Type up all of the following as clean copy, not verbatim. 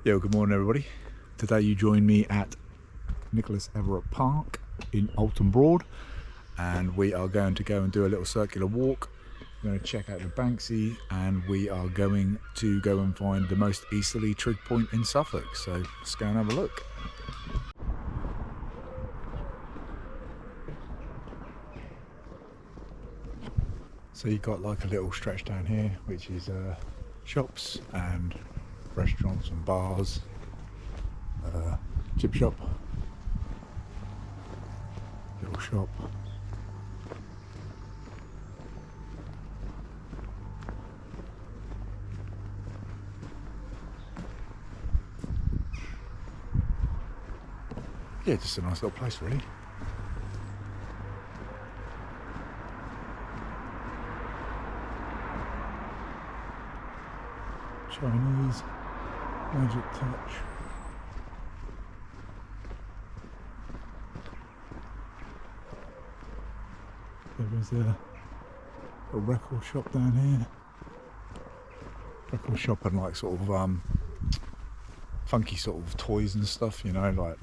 Yo, good morning everybody. Today you join me at Nicholas Everett Park in Alton Broad, and we are going to go and do a little circular walk. We're going to check out the Banksy, and we are going to go and find the most easterly trig point in Suffolk. So let's go and have a look. So you've got like a little stretch down here which is shops and restaurants and bars, chip shop, little shop, yeah, just a nice little place really. Chinese, magic touch. There is a record shop down here. Record shop and like sort of funky sort of toys and stuff, you know, like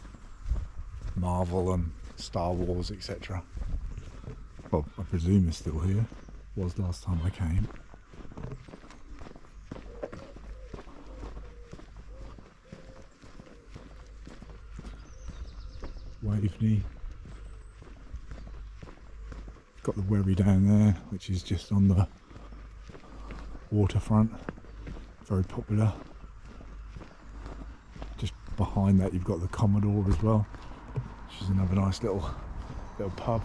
Marvel and Star Wars, etc. Well, I presume it's still here. Was last time I came. Waveney. Got the wherry down there, which is just on the waterfront. Very popular. Just behind that you've got the Commodore as well, which is another nice little pub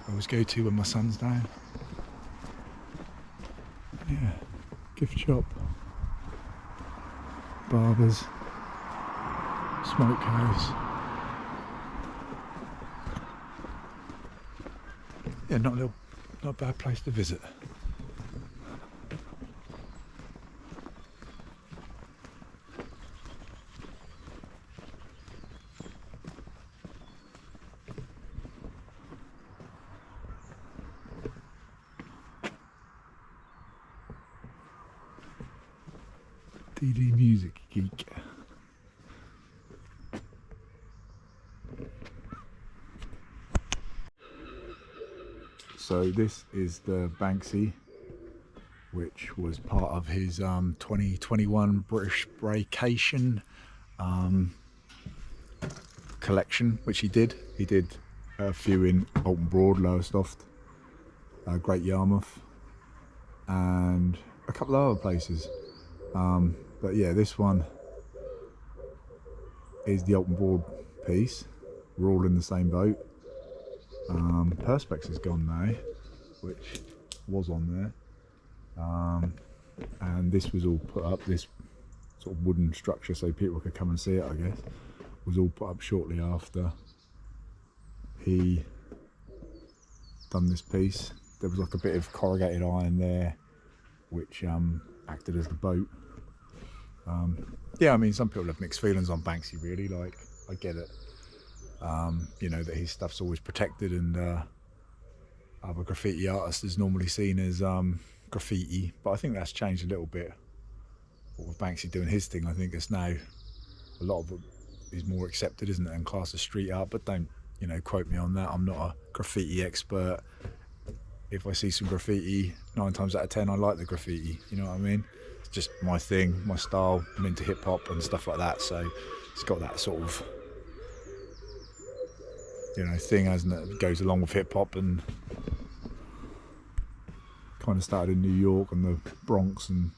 I always go to when my son's down. Yeah, gift shop, barbers, smokehouse. Yeah, not a bad place to visit. DD Music Geek. So this is the Banksy, which was part of his 2021 British Spraycation collection, which he did. He did a few in Alton Broad, Lowestoft, Great Yarmouth, and a couple of other places. But yeah, this one is the Alton Broad piece. We're all in the same boat. Perspex is gone now, which was on there, and this was all put up, this sort of wooden structure so people could come and see it, I guess, was all put up shortly after he done this piece. There was like a bit of corrugated iron there which acted as the boat. Yeah, I mean, some people have mixed feelings on Banksy really, like, I get it. You know, that his stuff's always protected, and other graffiti artist is normally seen as graffiti, but I think that's changed a little bit. But with Banksy doing his thing, I think it's now a lot of it is more accepted, isn't it, and classed as street art. But don't, you know, quote me on that. I'm not a graffiti expert. If I see some graffiti, 9 times out of 10 I like the graffiti, you know what I mean? It's just my thing, my style. I'm into hip hop and stuff like that, so it's got that sort of, you know, thing, hasn't it? It goes along with hip hop, and kind of started in New York and the Bronx, and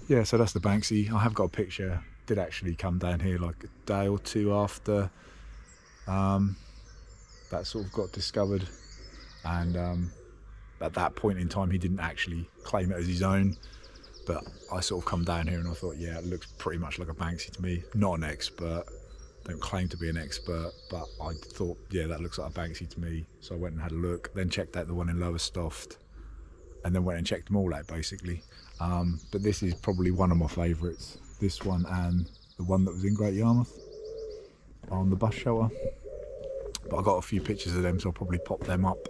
yeah, so that's the Banksy. I have got a picture. Did actually come down here like a day or two after that sort of got discovered, and at that point in time he didn't actually claim it as his own, but I sort of come down here and I thought, yeah, it looks pretty much like a Banksy to me. Not an expert, don't claim to be an expert, but I thought, yeah, that looks like a Banksy to me. So I went and had a look, then checked out the one in Lowestoft, and then went and checked them all out basically. But this is probably one of my favourites, this one and the one that was in Great Yarmouth on the bus shelter. But I got a few pictures of them, so I'll probably pop them up.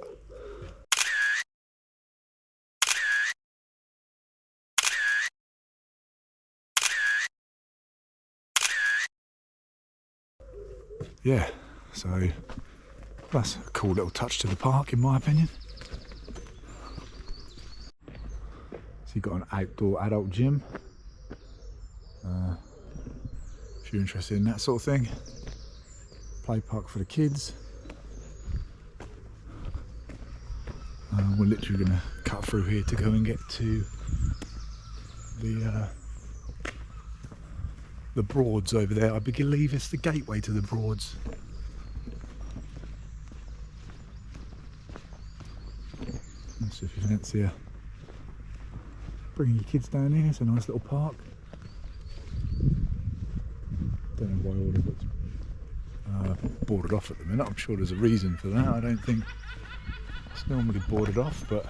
yeah, so that's a cool little touch to the park in my opinion. So you've got an outdoor adult gym, if you're interested in that sort of thing. Play park for the kids. We're literally going to cut through here to go and get to the Broads over there. I believe it's the gateway to the Broads. So if you fancy bringing your kids down here, it's a nice little park. Don't know why all of it's boarded off at the minute. I'm sure there's a reason for that. I don't think it's normally boarded off, but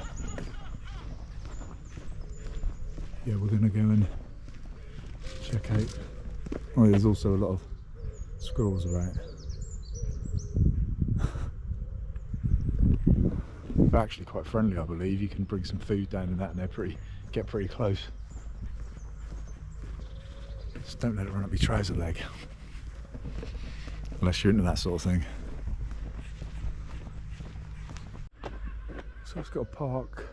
yeah, we're going to go and check out. Oh, there's also a lot of squirrels about. They're actually quite friendly, I believe. You can bring some food down and that, and they're get pretty close. Just don't let it run up your trouser leg, unless you're into that sort of thing. So it's got a park,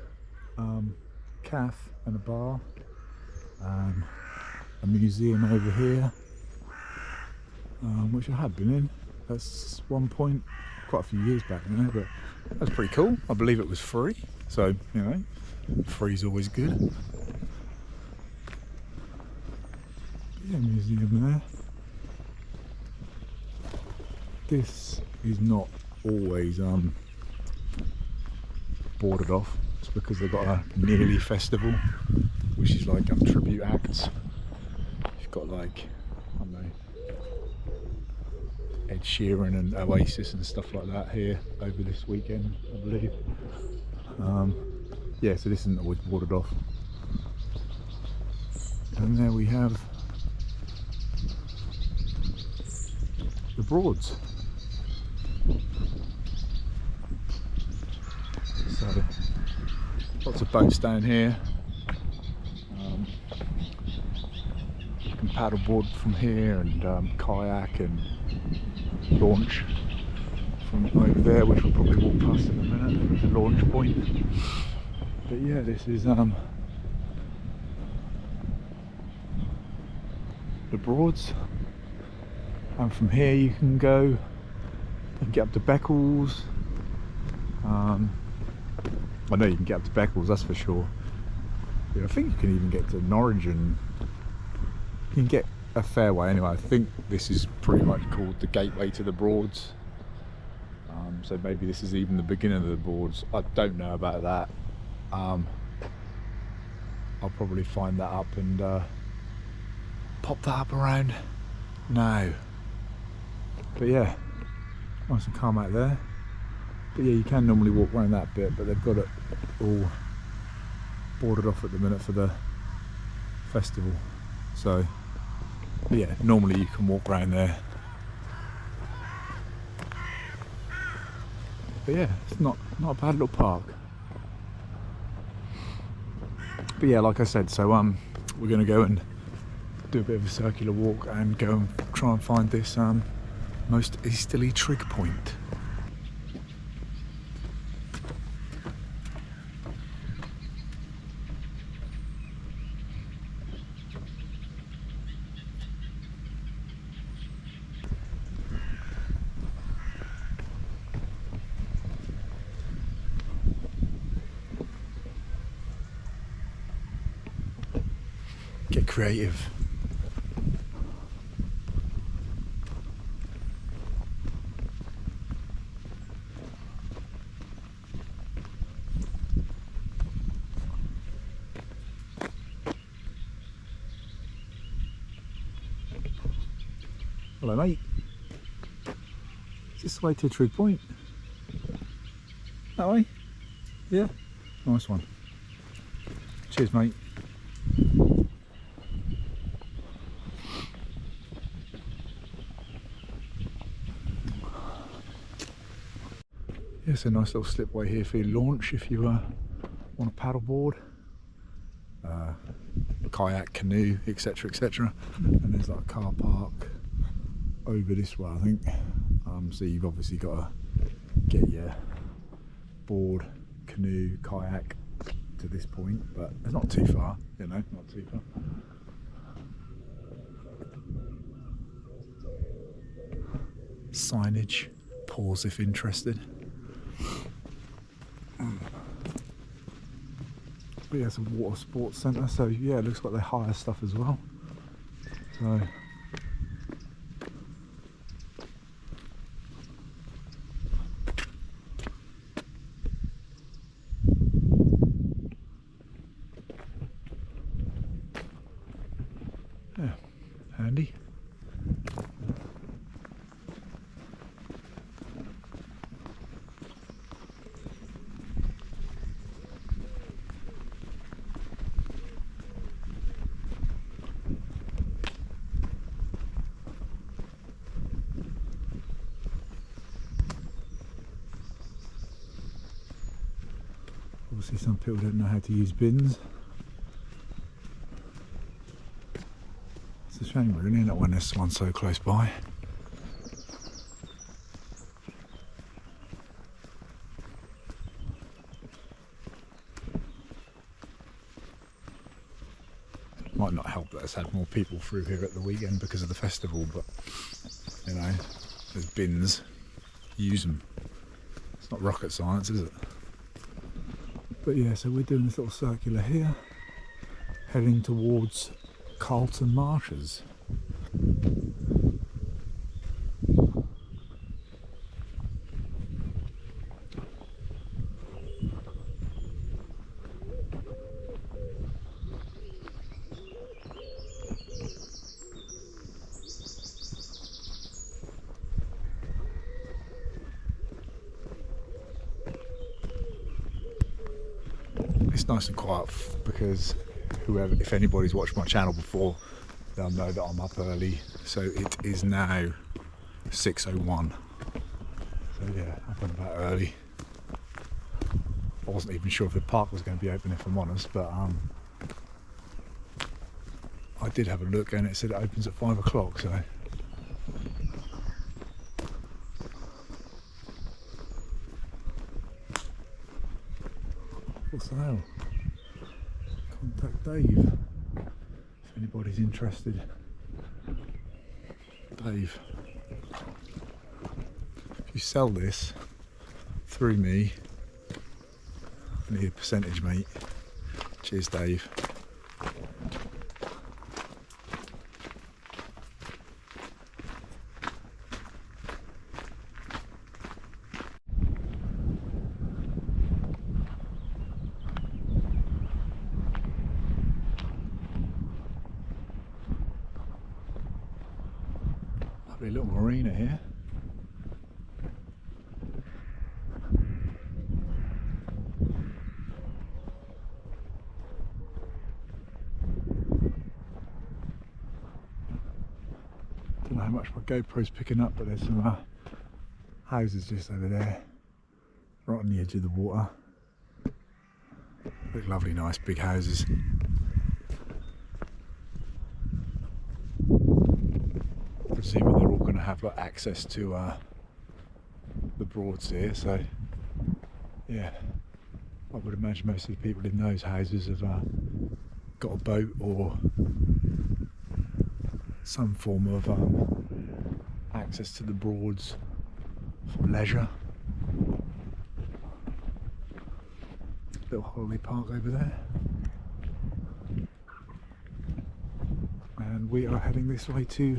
cafe and a bar, a museum over here, which I have been in at one point, quite a few years back now, but that's pretty cool. I believe it was free, so you know, free's always good. Yeah, museum there. This is not always boarded off. It's because they've got a Nearly festival, which is like tribute acts. You've got like, I don't know, Ed Sheeran and Oasis and stuff like that here over this weekend, I believe. Yeah, so this isn't always boarded off. And there we have the Broads. So lots of boats down here. You can paddleboard from here and kayak and launch from over there, which we'll probably walk past in a minute, the launch point. But yeah, this is the Broads, and from here you can go and get up to Beccles. I know you can get up to Beccles, that's for sure. Yeah, I think you can even get to Norwich, and you can get a fair way anyway. I think this is pretty much called the gateway to the Broads. So maybe this is even the beginning of the Broads. I don't know about that. I'll probably find that up and pop that up around now. But yeah, nice and calm out there. But yeah, you can normally walk around that bit, but they've got it all boarded off at the minute for the festival. So yeah, normally you can walk around there. But yeah, it's not a bad little park. But yeah, like I said, so we're going to go and do a bit of a circular walk and go and try and find this most easterly trig point. Get creative. Hello mate. Is this the way to a trig point? That way? Yeah? Nice one. Cheers mate. Yeah, it's a nice little slipway here for your launch if you want a paddleboard, kayak, canoe, etc, etc. And there's like a car park over this way, I think. So you've obviously got to get your board, canoe, kayak to this point, but it's not too far, you know, not too far. Signage, pause if interested. But yeah, it's a water sports centre, so yeah, it looks like they hire stuff as well. So yeah, handy. Obviously some people don't know how to use bins. It's a shame really, not when there's one so close by. Might not help that it's had more people through here at the weekend because of the festival, but you know, there's bins, use them. It's not rocket science, is it? But yeah, so we're doing this little circular here, heading towards Carlton Marshes. It's nice and quiet because whoever, if anybody's watched my channel before, they'll know that I'm up early. So it is now 6:01. So yeah, up and about early. I wasn't even sure if the park was going to be open, if I'm honest, but I did have a look and it said it opens at 5 o'clock. So what's the hell? Contact Dave if anybody's interested. Dave, if you sell this through me, I need a percentage, mate. Cheers, Dave. Lovely little marina here. Don't know how much my GoPro's picking up, but there's some houses just over there, right on the edge of the water. Look lovely, nice big houses. Presuming they're all going to have like access to the Broads here, so yeah, I would imagine most of the people in those houses have got a boat or some form of access to the Broads for leisure. Little holiday park over there, and we are heading this way to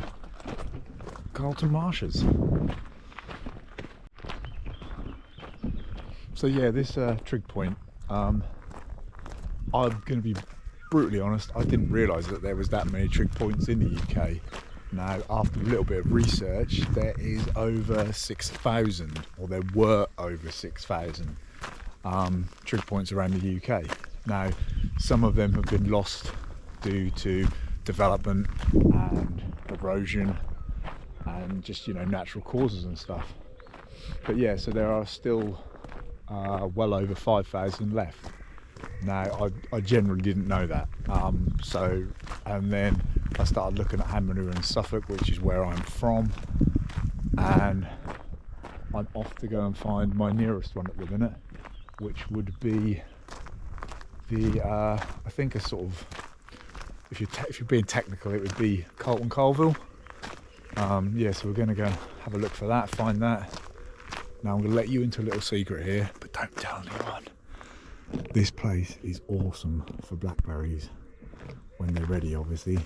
Carlton Marshes. So yeah, this trig point, I'm going to be brutally honest, I didn't realise that there was that many trig points in the UK. Now, after a little bit of research, there is over 6,000, or there were over 6,000 trig points around the UK. Now, some of them have been lost due to development and erosion and just, you know, natural causes and stuff. But yeah, so there are still well over 5,000 left. Now, I generally didn't know that. And then I started looking at Hanmanure in Suffolk, which is where I'm from, and I'm off to go and find my nearest one at the minute, which would be the I think a sort of, if you're being technical, it would be Carlton Carville. Yeah, so we're going to go have a look for that, find that. Now I'm going to let you into a little secret here, but don't tell anyone. This place is awesome for blackberries when they're ready, obviously.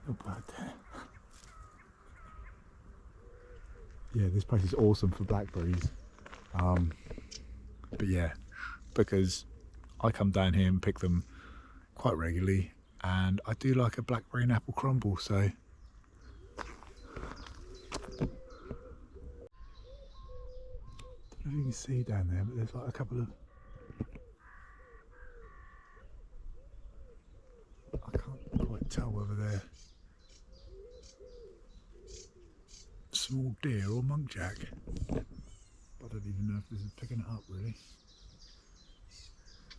Little bird there. Yeah, this place is awesome for blackberries. But yeah, because I come down here and pick them quite regularly, and I do like a blackberry and apple crumble, so. I don't know if you can see down there, but there's like a couple of, I can't quite tell whether they're small deer or munkjack. I don't even know if this is picking it up really.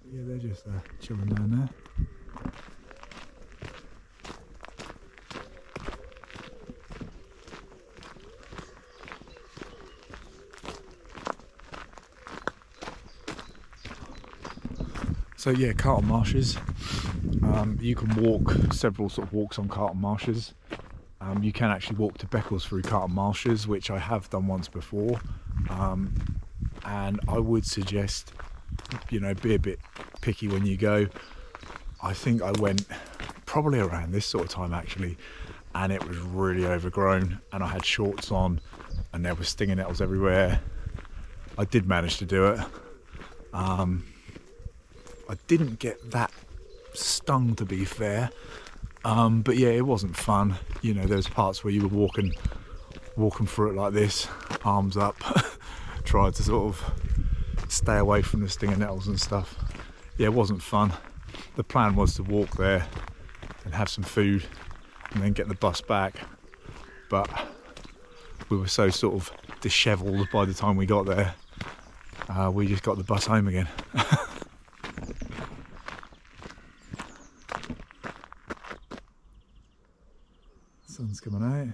But yeah, they're just chilling down there. So yeah, Carlton Marshes. You can walk several sort of walks on Carlton Marshes. You can actually walk to Beccles through Carlton Marshes, which I have done once before. And I would suggest, you know, be a bit picky when you go. I think I went probably around this sort of time actually, and it was really overgrown, and I had shorts on and there were stinging nettles everywhere. I did manage to do it. I didn't get that stung, to be fair, but yeah, it wasn't fun. You know, there's parts where you were walking through it like this, arms up, tried to sort of stay away from the stinging nettles and stuff. Yeah, it wasn't fun. The plan was to walk there and have some food and then get the bus back, but we were so sort of dishevelled by the time we got there, we just got the bus home again. Sun's coming out.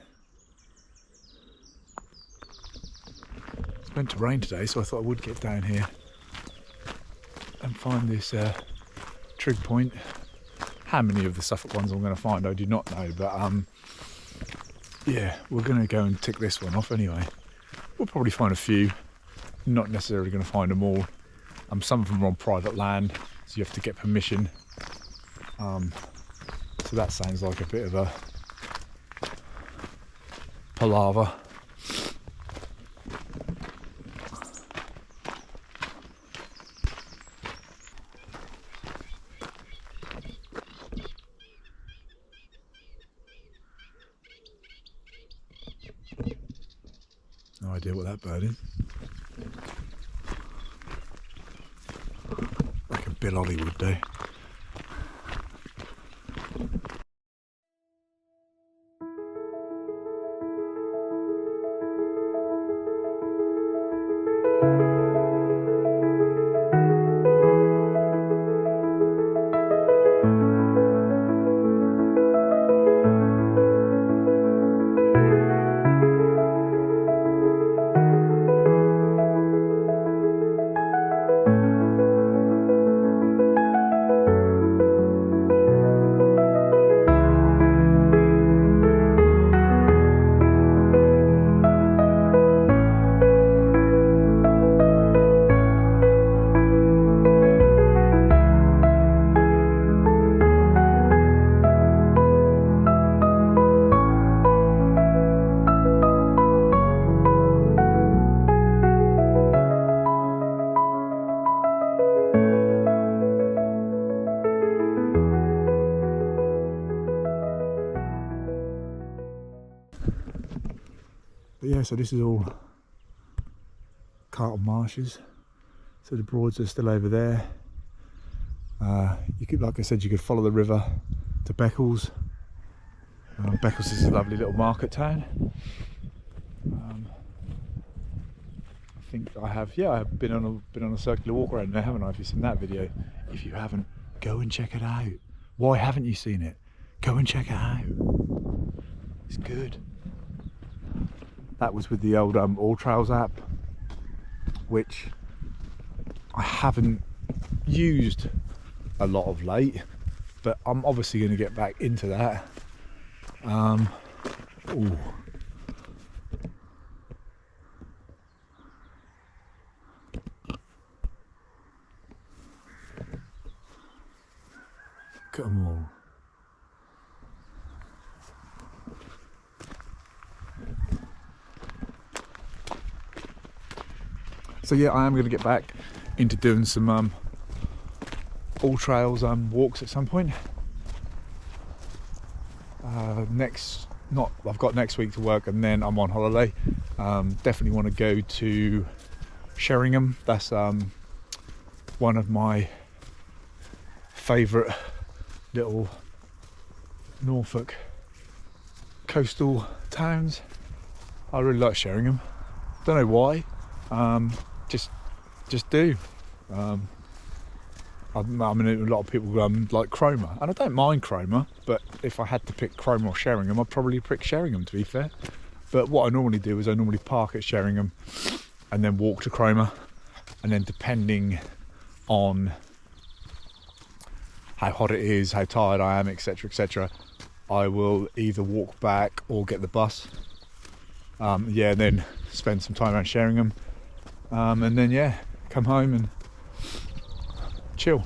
It's meant to rain today, so I thought I would get down here and find this trig point. How many of the Suffolk ones I'm going to find I do not know, but yeah, we're going to go and tick this one off anyway. We'll probably find a few, not necessarily going to find them all. Some of them are on private land, so you have to get permission. So that sounds like a bit of a palaver. No idea what that bird is. Like a Bill Ollie would do. But yeah, so this is all Carlton Marshes. So the Broads are still over there. You could, like I said, you could follow the river to Beccles. Beccles is a lovely little market town. I think I have, yeah, I've been on a circular walk around there, haven't I? If you've seen that video, if you haven't, go and check it out. Why haven't you seen it? Go and check it out. It's good. That was with the old All Trails app, which I haven't used a lot of late, but I'm obviously going to get back into that. Ooh. Look at them all. So yeah, I am going to get back into doing some All Trails walks at some point. I've got next week to work, and then I'm on holiday. Definitely want to go to Sheringham. That's one of my favourite little Norfolk coastal towns. I really like Sheringham. Don't know why. Just do. I mean, a lot of people like Cromer, and I don't mind Cromer, but if I had to pick Cromer or Sheringham, I'd probably pick Sheringham, to be fair. But what I normally do is I normally park at Sheringham and then walk to Cromer, and then depending on how hot it is, how tired I am, etc, etc, I will either walk back or get the bus. And then spend some time around Sheringham, and then come home and chill.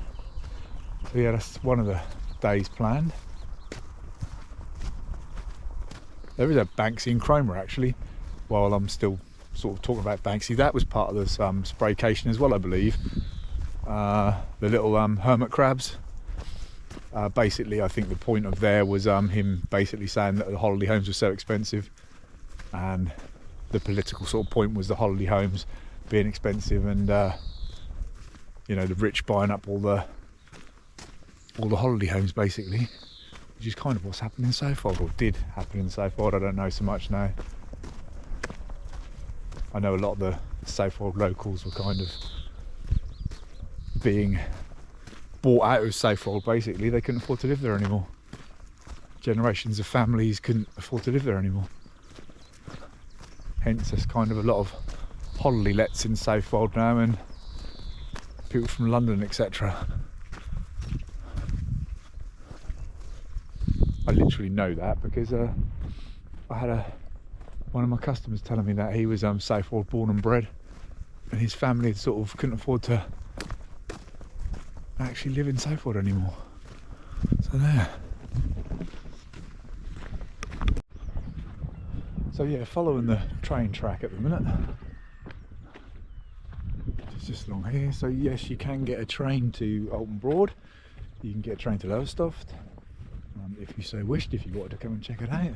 So yeah, that's one of the days planned. There is a Banksy in Cromer actually, while I'm still sort of talking about Banksy. That was part of this spraycation as well, I believe. The little hermit crabs. Basically, I think the point of there was him basically saying that the holiday homes were so expensive, and the political sort of point was the holiday homes being expensive, and the rich buying up all the holiday homes, basically, which is kind of what's happened in Suffolk, or did happen in Suffolk. I don't know so much now. I know a lot of the Suffolk locals were kind of being bought out of Suffolk. Basically, they couldn't afford to live there anymore. Generations of families couldn't afford to live there anymore. Hence, there's kind of a lot of holiday lets in Suffolk now, and people from London, etc. I literally know that because I had one of my customers telling me that he was Suffolk born and bred, and his family sort of couldn't afford to actually live in Suffolk anymore. So there. So yeah, following the train track at the minute. It's just along here. So yes, you can get a train to Alton Broad. You can get a train to Lowestoft, if you so wished, if you wanted to come and check it out.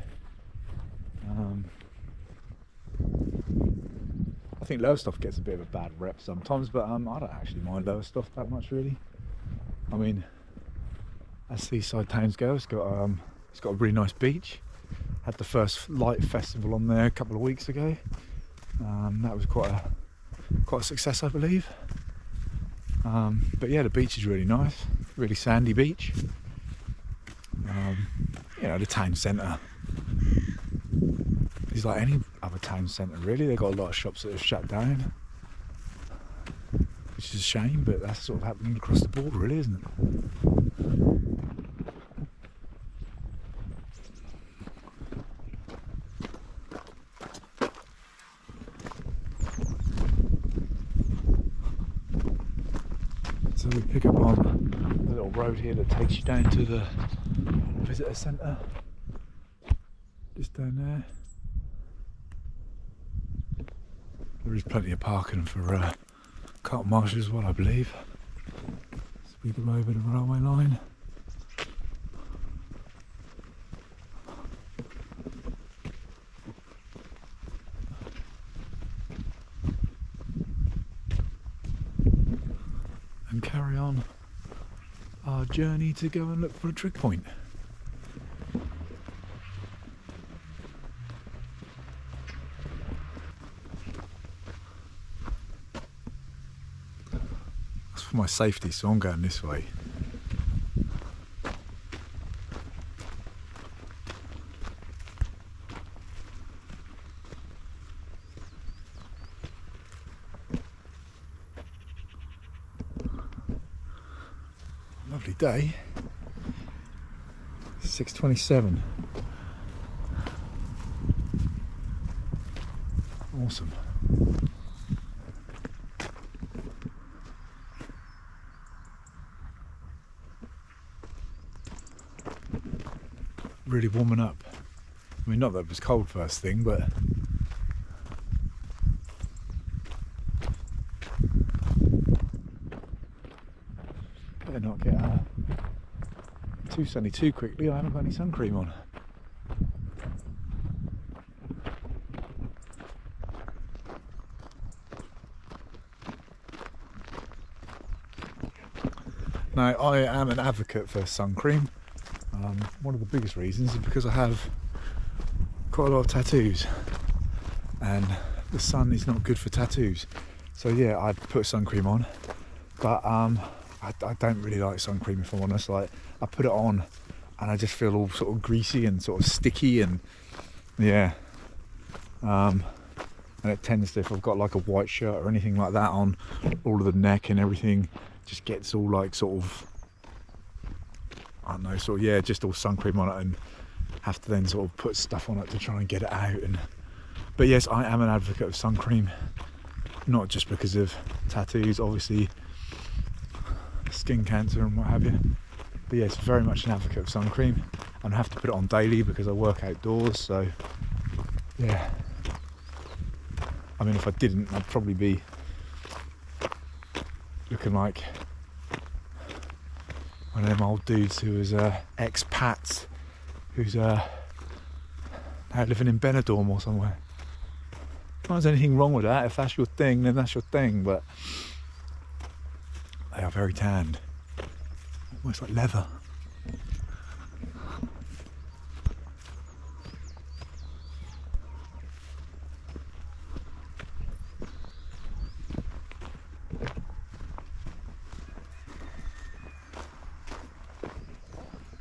I think Lowestoft gets a bit of a bad rep sometimes, but I don't actually mind Lowestoft that much, really. I mean, as seaside towns go, it's got a really nice beach. Had the first light festival on there a couple of weeks ago. That was quite a success, I believe. But yeah, the beach is really nice, really sandy beach. The town centre is like any other town centre, really. They've got a lot of shops that have shut down, which is a shame, but that's sort of happening across the board, really, isn't it? So we pick up on the little road here that takes you down to the visitor centre, just down there. There is plenty of parking for cart marshals as well, I believe. So we go over the railway line. And carry on our journey to go and look for a trig point. That's for my safety, so I'm going this way. Lovely day. 6:27. Awesome. Really warming up. I mean, not that it was cold first thing, but better not get too sunny too quickly. I haven't got any sun cream on. Now, I am an advocate for sun cream. One of the biggest reasons is because I have quite a lot of tattoos, and the sun is not good for tattoos. So yeah, I put sun cream on, but I don't really like sun cream, if I'm honest. Like, I put it on and I just feel all sort of greasy and sort of sticky, and yeah, and it tends to, if I've got like a white shirt or anything like that on, all of the neck and everything just gets all like sort of, I don't know, sort of, yeah, just all sun cream on it, and have to then sort of put stuff on it to try and get it out. And but yes, I am an advocate of sun cream, not just because of tattoos, obviously skin cancer and what have you, but yes, very much an advocate of sun cream, and I have to put it on daily because I work outdoors. So yeah, I mean, if I didn't, I'd probably be looking like one of them old dudes who was ex-pats, who's now living in Benidorm or somewhere. Not there's anything wrong with that. If that's your thing, then that's your thing, but they are very tanned, almost like leather.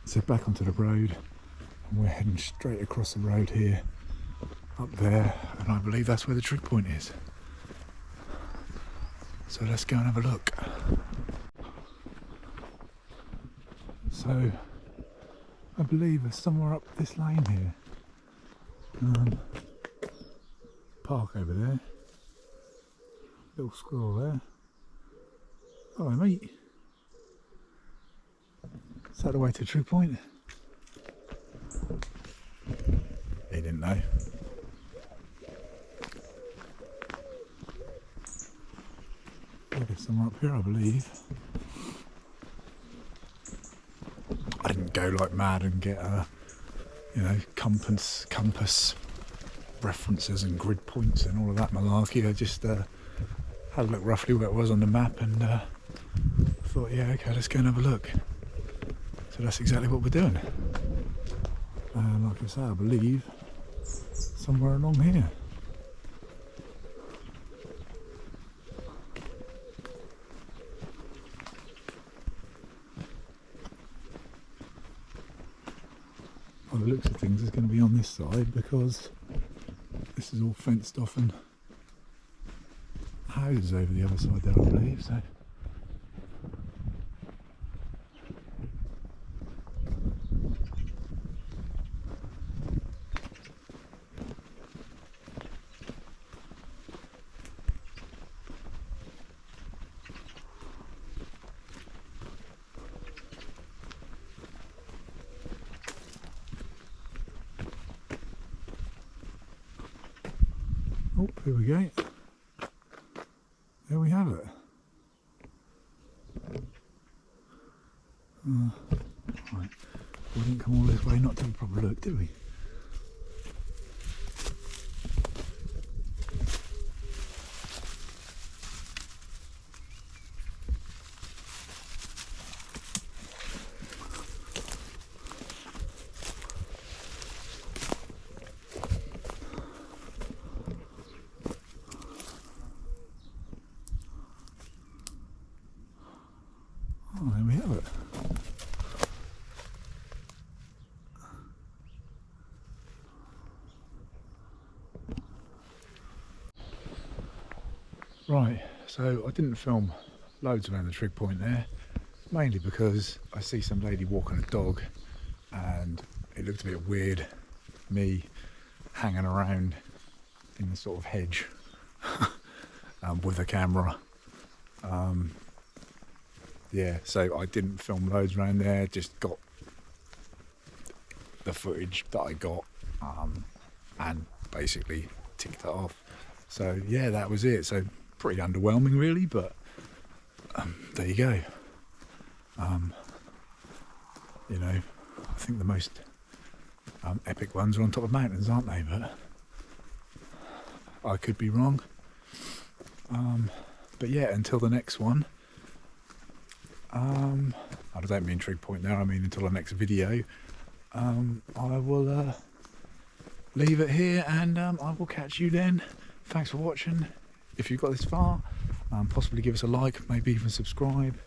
So back onto the road, and we're heading straight across the road here, up there, and I believe that's where the trig point is. So let's go and have a look. So I believe it's somewhere up this lane here. Park over there. Little squirrel there. Hello, mate. Is that the way to True Point? He didn't know. Yeah, there's somewhere up here, I believe. I didn't go like mad and get you know, compass references and grid points and all of that malarkey. I just had a look roughly where it was on the map, and thought, yeah, okay, let's go and have a look. So that's exactly what we're doing. And like I say, I believe somewhere along here. By the looks of things, it's going to be on this side, because this is all fenced off and houses over the other side there, I believe. So oh, here we go. There we have it. Right. We didn't come all this way not to have a proper look, did we? Oh, there we have it. Right, so I didn't film loads around the trig point there, mainly because I see some lady walking a dog and it looked a bit weird, me hanging around in the sort of hedge with a camera. Yeah, so I didn't film loads around there, just got the footage that I got and basically ticked it off. So yeah, that was it. So pretty underwhelming really, but there you go. You know, I think the most epic ones are on top of mountains, aren't they? But I could be wrong. But yeah, until the next one. I don't mean trig point there, I mean until the next video. I will leave it here, and I will catch you then. Thanks for watching. If you've got this far, possibly give us a like, maybe even subscribe.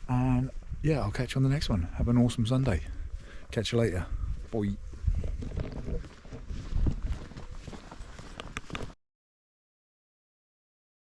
And yeah, I'll catch you on the next one. Have an awesome Sunday. Catch you later. Bye.